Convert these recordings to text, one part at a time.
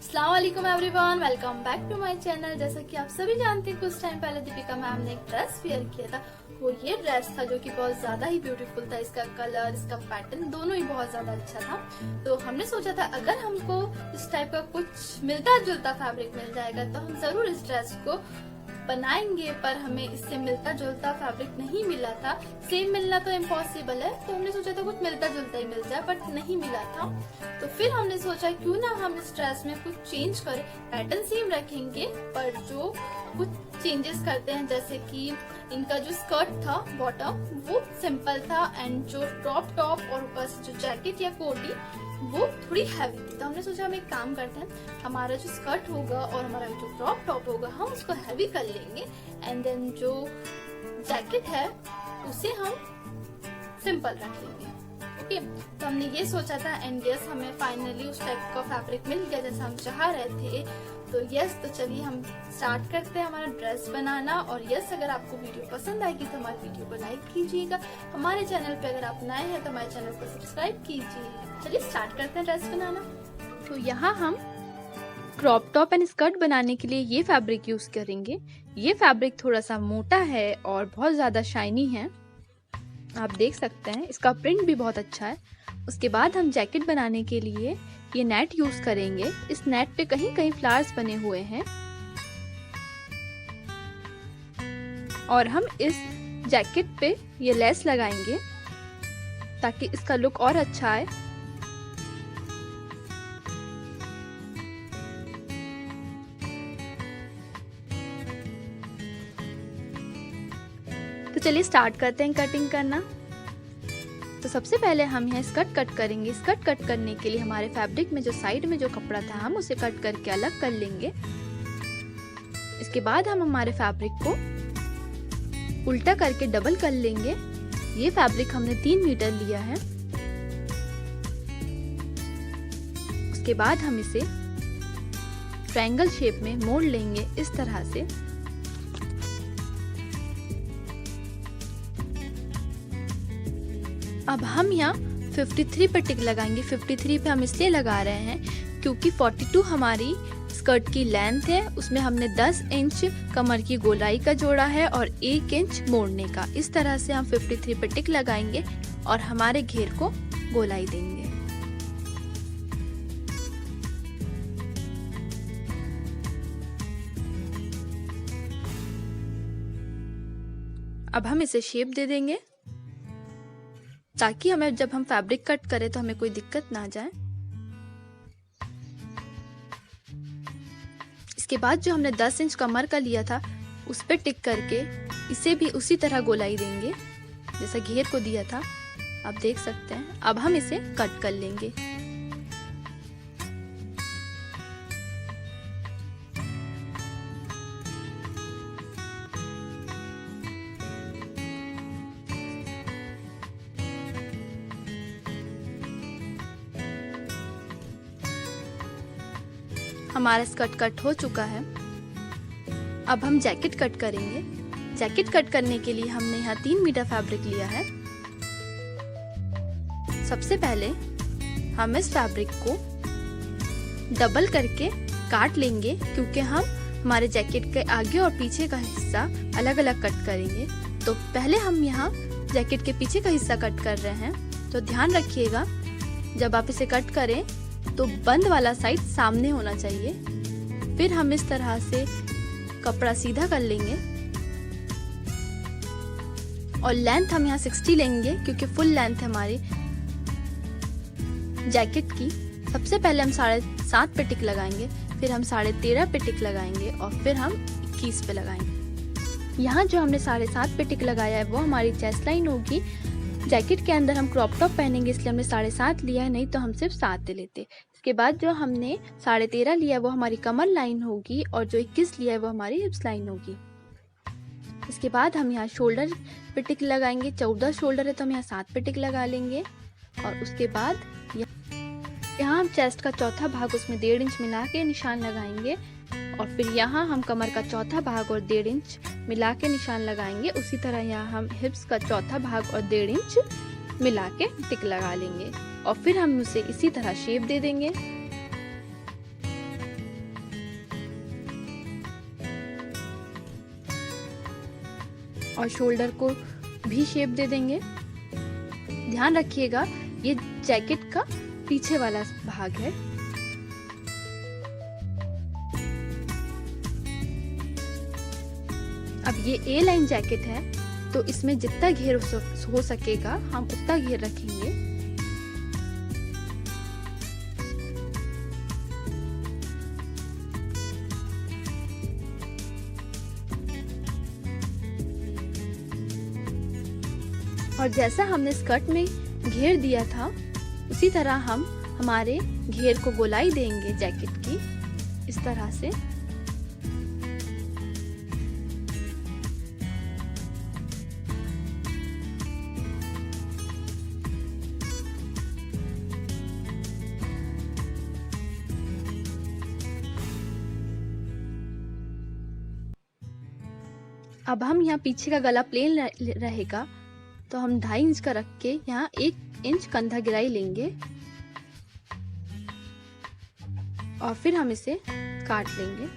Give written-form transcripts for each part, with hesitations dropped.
अस्सलाम वालेकुम everyone, welcome back to my channel. जैसा कि आप सभी जानते हैं, कुछ टाइम पहले दीपिका मैम ने एक ड्रेस वेयर किया था। वो ये ड्रेस था जो कि बहुत ज्यादा ही ब्यूटीफुल था। इसका कलर, इसका पैटर्न दोनों ही बहुत ज्यादा अच्छा था। तो हमने सोचा था अगर हमको इस टाइप का कुछ मिलता जुलता फैब्रिक मिल जाएगा तो हम जरूर इस ड्रेस को बनाएंगे, पर हमें इससे मिलता जुलता फैब्रिक नहीं मिला था। सेम मिलना तो इम्पॉसिबल है, तो हमने सोचा था कुछ मिलता जुलता ही मिल जाए, बट नहीं मिला था। तो फिर हमने सोचा क्यों ना हम इस ड्रेस में कुछ चेंज करें। पैटर्न सेम रखेंगे पर जो कुछ चेंजेस करते हैं, जैसे कि इनका जो स्कर्ट था बॉटम वो सिंपल था, एंड जो टॉप और ऊपर से जो जैकेट या कोटी वो थोड़ी हैवी थी। तो हमने सोचा हम एक काम करते हैं, हमारा जो स्कर्ट होगा और हमारा जो टॉप होगा हम उसको हैवी कर लेंगे, एंड देन जो जैकेट है उसे हम सिंपल रख लेंगे। ओके, तो हमने ये सोचा था, एंड यस हमें फाइनली उस टाइप का फैब्रिक मिल गया जैसा हम चाह रहे थे। तो यस, तो चलिए हम स्टार्ट करते हैं हमारा ड्रेस बनाना। और यस, अगर आपको वीडियो पसंद आएगी तो हमारे वीडियो को लाइक कीजिएगा। हमारे चैनल पे अगर आप नए हैं तो हमारे चैनल को सब्सक्राइब कीजिए। चलिए स्टार्ट करते हैं ड्रेस बनाना। तो यहाँ हम क्रॉप टॉप एंड स्कर्ट बनाने के लिए ये फैब्रिक यूज करेंगे। ये फैब्रिक थोड़ा सा मोटा है और बहुत ज्यादा शाइनी है, आप देख सकते हैं। इसका प्रिंट भी बहुत अच्छा है। उसके बाद हम जैकेट बनाने के लिए ये नेट यूज करेंगे। इस नेट पे कहीं कहीं फ्लावर्स बने हुए हैं और हम इस जैकेट पे ये लेस लगाएंगे ताकि इसका लुक और अच्छा आए। तो चलिए स्टार्ट करते हैं कटिंग करना। तो सबसे पहले हम यहाँ स्कर्ट कट करेंगे। स्कर्ट कट करने के लिए हमारे फैब्रिक में जो साइड में जो कपड़ा था हम उसे कट करके अलग कर लेंगे। इसके बाद हम हमारे फैब्रिक को उल्टा करके डबल कर लेंगे। ये फैब्रिक हमने 3 मीटर लिया है। उसके बाद हम इसे ट्रायंगल शेप में मोड़ लेंगे इस तरह से। अब हम यहाँ 53 पे टिक लगाएंगे। 53 पे हम इसलिए लगा रहे हैं क्योंकि 42 हमारी स्कर्ट की लेंथ है, उसमें हमने 10 इंच कमर की गोलाई का जोड़ा है और 1 इंच मोड़ने का। इस तरह से हम 53 पे टिक लगाएंगे और हमारे घेर को गोलाई देंगे। अब हम इसे शेप दे देंगे ताकि हमें जब हम फैब्रिक कट करें तो हमें कोई दिक्कत ना जाए। इसके बाद जो हमने 10 इंच कमर का लिया था उस पे टिक करके इसे भी उसी तरह गोलाई देंगे जैसा घेर को दिया था, आप देख सकते हैं। अब हम इसे कट कर लेंगे। हमारा स्कर्ट कट हो चुका है। अब हम जैकेट कट करेंगे। जैकेट कट करने के लिए हमने यहाँ 3 मीटर फैब्रिक लिया है। सबसे पहले हम इस फैब्रिक को डबल करके काट लेंगे क्योंकि हम हमारे जैकेट के आगे और पीछे का हिस्सा अलग अलग कट करेंगे। तो पहले हम यहाँ जैकेट के पीछे का हिस्सा कट कर रहे हैं। तो ध्यान रखिएगा जब आप इसे कट करें तो बंद वाला साइड सामने होना चाहिए। फिर हम इस तरह से कपड़ा सीधा कर लेंगे और लेंथ हम यहाँ 60 लेंगे क्योंकि फुल लेंथ है हमारी जैकेट की। सबसे पहले हम 7.5 पे टिक लगाएंगे, फिर हम 13.5 पे टिक लगाएंगे और फिर हम 21 पे लगाएंगे। यहाँ जो हमने 7.5 पे टिक लगाया है वो हमारी चेस्ट लाइन होगी। जैकेट के अंदर हम क्रॉप टॉप पहनेंगे इसलिए हमने 7.5 लिया है, नहीं तो हम सिर्फ 7 ले लेते। इसके बाद जो हमने 13.5 लिया है वो हमारी कमर लाइन होगी और जो 21 लिया है वो हमारी हिप्स लाइन होगी। इसके बाद हम यहाँ शोल्डर पे टिक लगाएंगे। 14 शोल्डर है तो हम यहाँ 7 पे टिक लगा लेंगे। और उसके बाद यहाँ हम चेस्ट का चौथा भाग उसमें 1.5 इंच मिला के निशान लगाएंगे और फिर यहाँ हम कमर का चौथा भाग और 1.5 इंच मिला के निशान लगाएंगे। उसी तरह यहाँ हम हिप्स का चौथा भाग और 1.5 इंच मिला के टिक लगा लेंगे और फिर हम उसे इसी तरह शेप दे देंगे। और शोल्डर को भी शेप दे देंगे। ध्यान रखिएगा ये जैकेट का पीछे वाला भाग है। अब ये ए लाइन जैकेट है तो इसमें जितना घेर हो सकेगा हम उतना घेर रखेंगे। और जैसा हमने स्कर्ट में घेर दिया था उसी तरह हम हमारे घेर को गोलाई देंगे जैकेट की, इस तरह से। अब हम यहाँ पीछे का गला प्लेन रहेगा तो हम 2.5 इंच का रख के यहाँ 1 इंच कंधा गिराई लेंगे और फिर हम इसे काट लेंगे।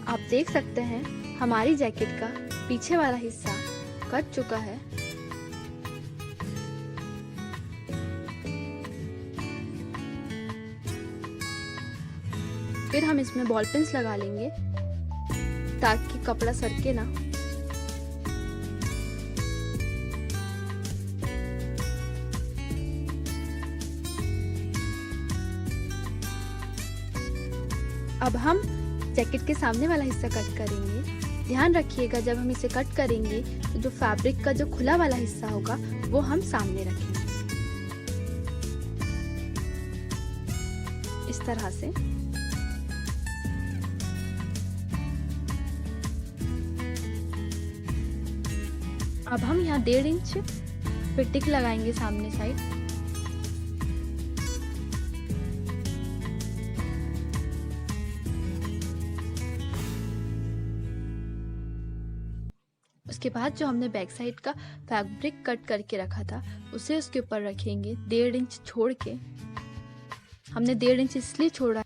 आप देख सकते हैं हमारी जैकेट का पीछे वाला हिस्सा कट चुका है। फिर हम इसमें बॉल पिन्स लगा लेंगे ताकि कपड़ा सरके ना। अब हम जैकेट के सामने वाला हिस्सा कट करेंगे। ध्यान रखिएगा जब हम इसे कट करेंगे तो जो फैब्रिक का जो खुला वाला हिस्सा होगा वो हम सामने रखेंगे, इस तरह से। अब हम यहाँ 1.5 इंच फिर टिक लगाएंगे सामने साइड। उसके बाद जो हमने बैक साइड का फैब्रिक कट करके रखा था उसे उसके ऊपर रखेंगे 1.5 इंच छोड़ के। हमने 1.5 इंच इसलिए छोड़ा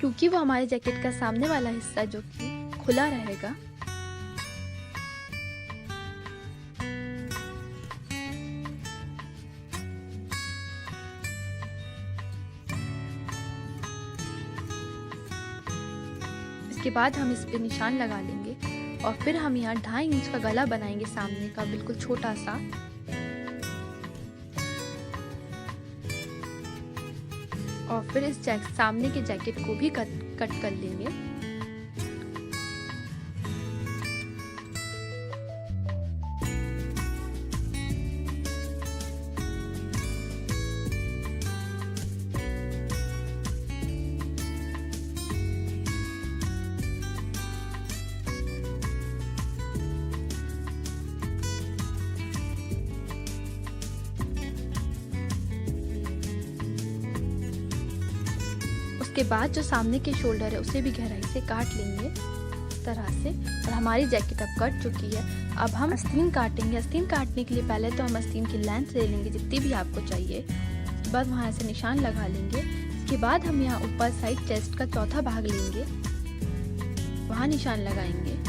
क्योंकि वो हमारे जैकेट का सामने वाला हिस्सा जो कि खुला रहेगा। इसके बाद हम इस पे निशान लगा लेंगे और फिर हम यहाँ 2.5 इंच का गला बनाएंगे सामने का, बिल्कुल छोटा सा। और फिर इस सामने के जैकेट को भी कट कर लेंगे। उसके बाद जो सामने के शोल्डर है उसे भी गहराई से काट लेंगे इस तरह से। और हमारी जैकेट अब कट चुकी है। अब हम आस्तीन काटेंगे। आस्तीन काटने के लिए पहले तो हम आस्तीन की लेंथ ले लेंगे जितनी भी आपको चाहिए। उसके बाद वहाँ से निशान लगा लेंगे। इसके बाद हम यहाँ ऊपर साइड चेस्ट का चौथा भाग लेंगे, वहाँ निशान लगाएंगे।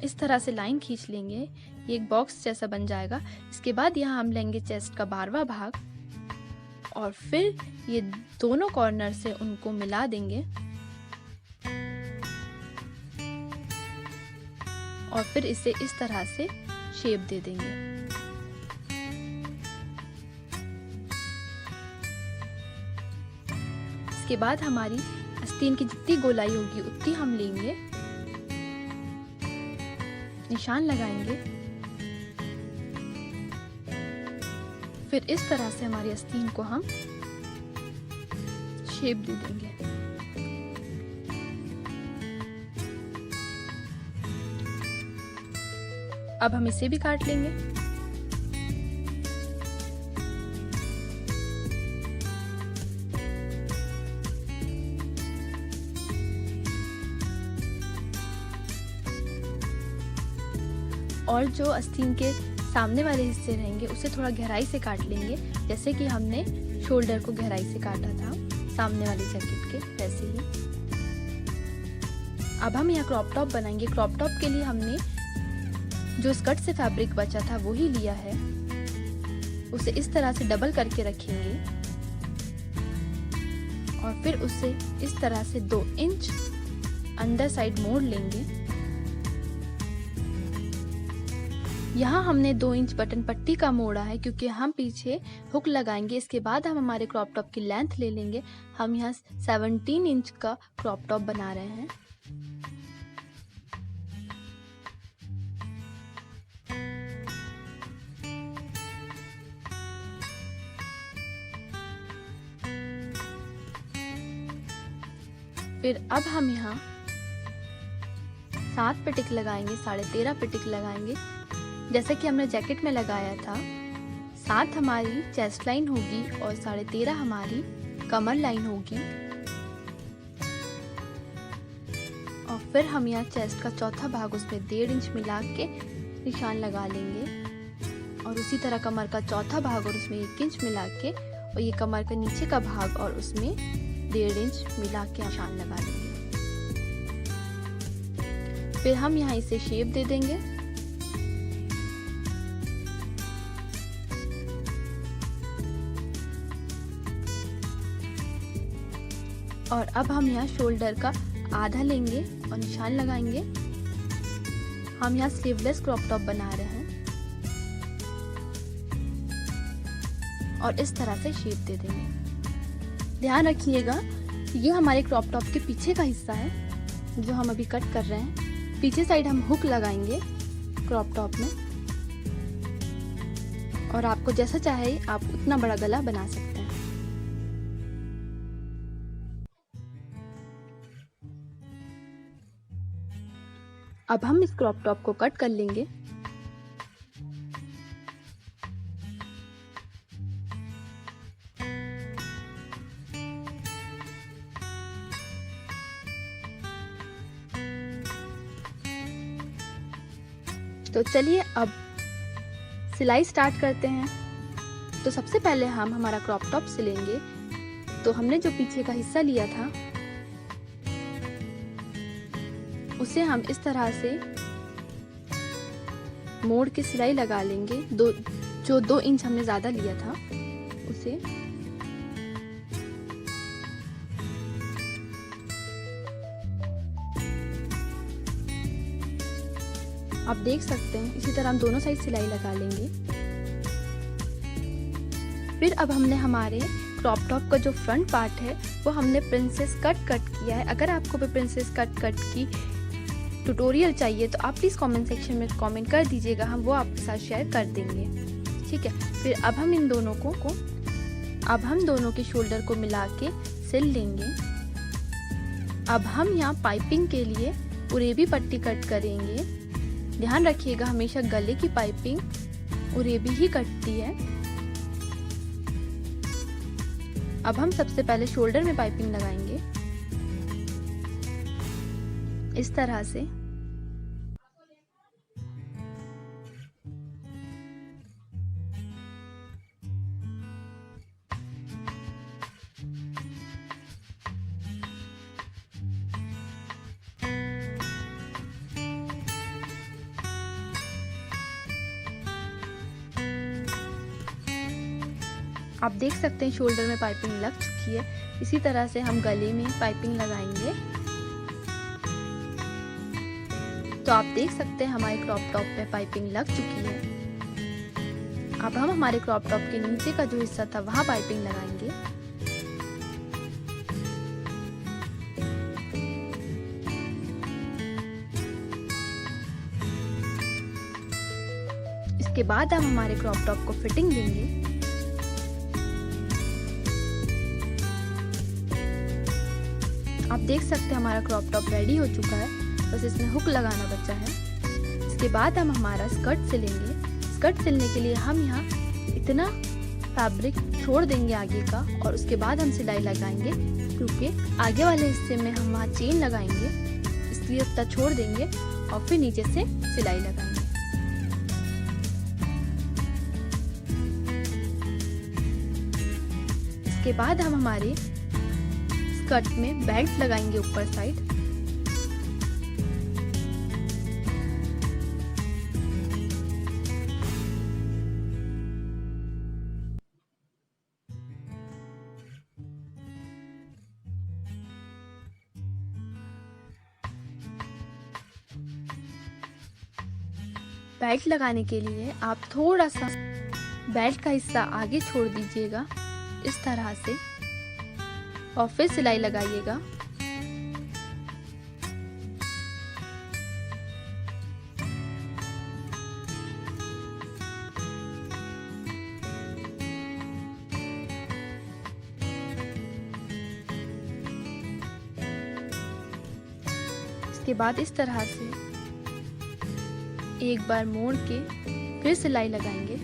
इस तरह से लाइन खींच लेंगे, ये एक बॉक्स जैसा बन जाएगा। इसके बाद यहाँ हम लेंगे चेस्ट का 12वां भाग और फिर ये दोनों कॉर्नर से उनको मिला देंगे और फिर इसे इस तरह से शेप दे देंगे। इसके बाद हमारी आस्तीन की जितनी गोलाई होगी उतनी हम लेंगे, निशान लगाएंगे। फिर इस तरह से हमारी आस्तीन को हम शेप दे देंगे। अब हम इसे भी काट लेंगे। और जो आस्तीन के सामने वाले हिस्से रहेंगे उसे थोड़ा गहराई से काट लेंगे, जैसे कि हमने शोल्डर को गहराई से काटा था सामने वाली जैकेट के, वैसे ही। अब हम यहाँ क्रॉप टॉप बनाएंगे। क्रॉप टॉप के लिए हमने जो स्कर्ट से फैब्रिक बचा था वो ही लिया है, उसे इस तरह से डबल करके रखेंगे और फिर उसे इस तरह से 2 इंच अंदर साइड मोड़ लेंगे। यहाँ हमने 2 इंच बटन पट्टी का मोड़ा है क्योंकि हम पीछे हुक लगाएंगे। इसके बाद हम हमारे क्रॉप टॉप की लेंथ ले लेंगे। हम यहाँ 17 इंच का क्रॉप टॉप बना रहे हैं। फिर अब हम यहाँ 7 पे टिक लगाएंगे, 13.5 पे टिक लगाएंगे, जैसे कि हमने जैकेट में लगाया था। 7 हमारी चेस्ट लाइन होगी और 13.5 हमारी कमर लाइन होगी। और फिर हम यहाँ चेस्ट का चौथा भाग उसमें 1.5 इंच मिला के निशान लगा लेंगे और उसी तरह कमर का चौथा भाग और उसमें 1 इंच मिला के, और ये कमर का नीचे का भाग और उसमें 1.5 इंच मिला के निशान लगा लेंगे। फिर हम यहाँ इसे शेप दे देंगे। और अब हम यहाँ शोल्डर का आधा लेंगे और निशान लगाएंगे। हम यहाँ स्लीवलेस क्रॉप टॉप बना रहे हैं और इस तरह से शेप दे देंगे। ध्यान रखिएगा ये हमारे क्रॉप टॉप के पीछे का हिस्सा है जो हम अभी कट कर रहे हैं। पीछे साइड हम हुक लगाएंगे क्रॉप टॉप में और आपको जैसा चाहे आप उतना बड़ा गला बना सकते हैं। अब हम इस क्रॉप टॉप को कट कर लेंगे। तो चलिए अब सिलाई स्टार्ट करते हैं। तो सबसे पहले हम हमारा क्रॉप टॉप सिलेंगे। तो हमने जो पीछे का हिस्सा लिया था उसे हम इस तरह से मोड़ के सिलाई लगा लेंगे। जो 2 इंच हमने ज्यादा लिया था उसे। आप देख सकते हैं इसी तरह हम दोनों साइड सिलाई लगा लेंगे। फिर अब हमने हमारे क्रॉप टॉप का जो फ्रंट पार्ट है वो हमने प्रिंसेस कट किया है। अगर आपको भी प्रिंसेस कट की ट्यूटोरियल चाहिए तो आप प्लीज़ कमेंट सेक्शन में कमेंट कर दीजिएगा, हम वो आपके साथ शेयर कर देंगे, ठीक है। फिर अब हम इन दोनों अब हम दोनों के शोल्डर को मिला के सिल लेंगे। अब हम यहाँ पाइपिंग के लिए उरेबी पट्टी कट करेंगे। ध्यान रखिएगा हमेशा गले की पाइपिंग उरेबी ही कटती है। अब हम सबसे पहले शोल्डर में पाइपिंग लगाएंगे इस तरह से। आप देख सकते हैं शोल्डर में पाइपिंग लग चुकी है। इसी तरह से हम गले में पाइपिंग लगाएंगे। तो आप देख सकते हैं हमारे क्रॉप टॉप पे पाइपिंग लग चुकी है। अब हम हमारे क्रॉप टॉप के नीचे का जो हिस्सा था वहां पाइपिंग लगाएंगे। इसके बाद हम हमारे क्रॉप टॉप को फिटिंग देंगे। आप देख सकते हैं हमारा क्रॉप टॉप रेडी हो चुका है, बस इसमें हुक लगाना बचा है। इसके बाद हम हमारा स्कर्ट सिलेंगे। स्कर्ट सिलने के लिए हम यहाँ इतना फैब्रिक छोड़ देंगे आगे का और उसके बाद हम सिलाई लगाएंगे, क्योंकि आगे वाले हिस्से में हम वहाँ चेन लगाएंगे, इसलिए उतना छोड़ देंगे और फिर नीचे से सिलाई लगाएंगे। इसके बाद हम हमारे स्कर्ट में बेल्ट लगाएंगे ऊपर साइड। बेल्ट लगाने के लिए आप थोड़ा सा बेल्ट का हिस्सा आगे छोड़ दीजिएगा इस तरह से, और फिर सिलाई लगाइएगा। इसके बाद इस तरह से एक बार मोड़ के फिर सिलाई लगाएंगे।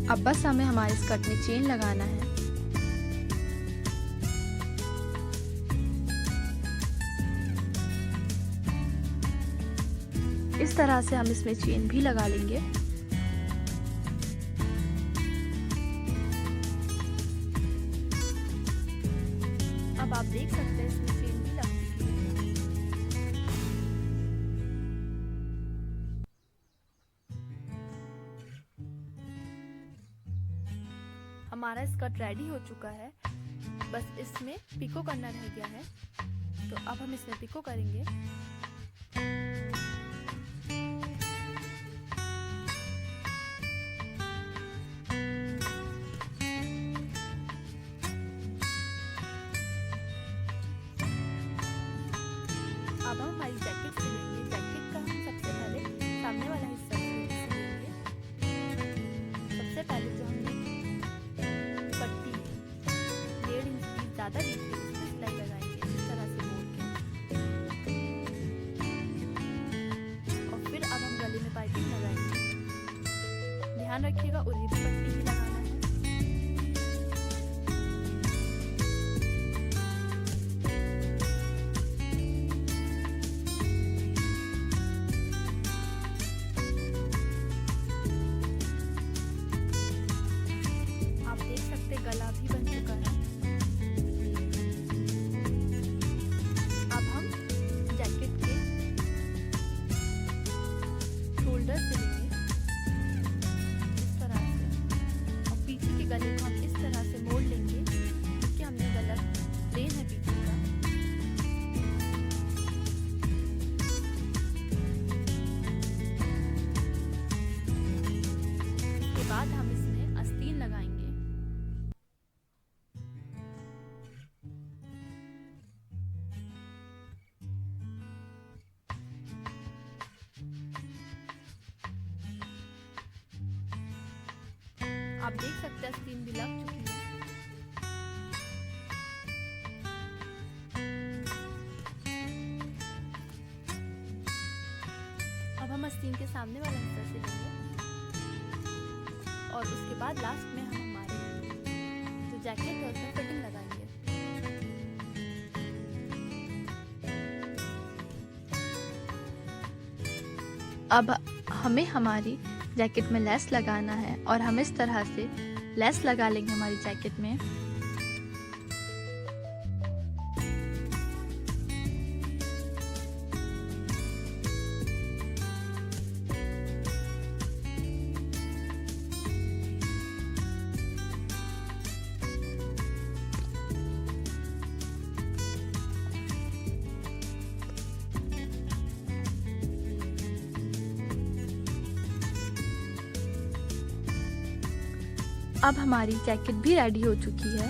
अब बस हमें हमारे स्कर्ट में चेन लगाना है। इस तरह से हम इसमें चेन भी लगा लेंगे। अब आप देख सकते हैं इसमें चेन भी लग चुकी है। हमारा स्कर्ट रेडी हो चुका है, बस इसमें पिको करना रह गया है। तो अब हम इसमें पिको करेंगे। अब हम हमारी जैकेट सिलेंगे। जैकेट का हम सबसे पहले सामने वाला हिस्सा सिलेंगे। सबसे पहले जो हमने पट्टी 1.5 इंच की ज़्यादा ली थी उस पर सिलाई लगाएंगे इस तरह से मोड़ के, और फिर अब हम गले में पाइपिंग लगाएंगे। ध्यान रखिएगा उन्हीं भी पट्टी ही लगाना है। गला भी बन चुका है। अब हम जैकेट के शोल्डर सिलेंगे इस तरह से, और पीछे के गले को हम इस तरह से मोड़ लेंगे क्योंकि हमने गला प्लेन है पीछे का। इसके बाद हम इसमें आस्तीन लगाएंगे। आप देख सकते हैं आस्तीन भी लग चुकी है। अब हम आस्तीन के सामने वाला हिस्सा सिलेंगे, और उसके बाद लास्ट में हम हमारी जो जैकेट है उसमें फिटिंग लगाएंगे। अब हमें हमारी जैकेट में लेस लगाना है, और हम इस तरह से लेस लगा लेंगे हमारी जैकेट में। अब हमारी जैकेट भी रेडी हो चुकी है।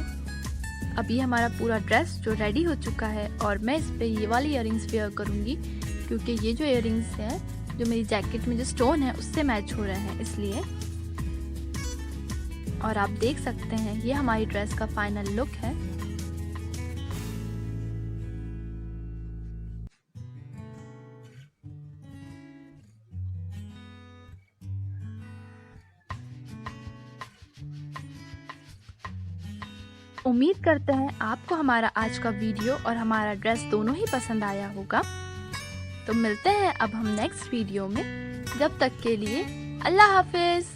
अब ये हमारा पूरा ड्रेस जो रेडी हो चुका है, और मैं इस पे ये वाली इयररिंग्स वेयर करूँगी क्योंकि ये जो इयररिंग्स है जो मेरी जैकेट में जो स्टोन है उससे मैच हो रहे हैं इसलिए। और आप देख सकते हैं ये हमारी ड्रेस का फाइनल लुक है। उम्मीद करते हैं आपको हमारा आज का वीडियो और हमारा ड्रेस दोनों ही पसंद आया होगा। तो मिलते हैं अब हम नेक्स्ट वीडियो में। जब तक के लिए अल्लाह हाफिज।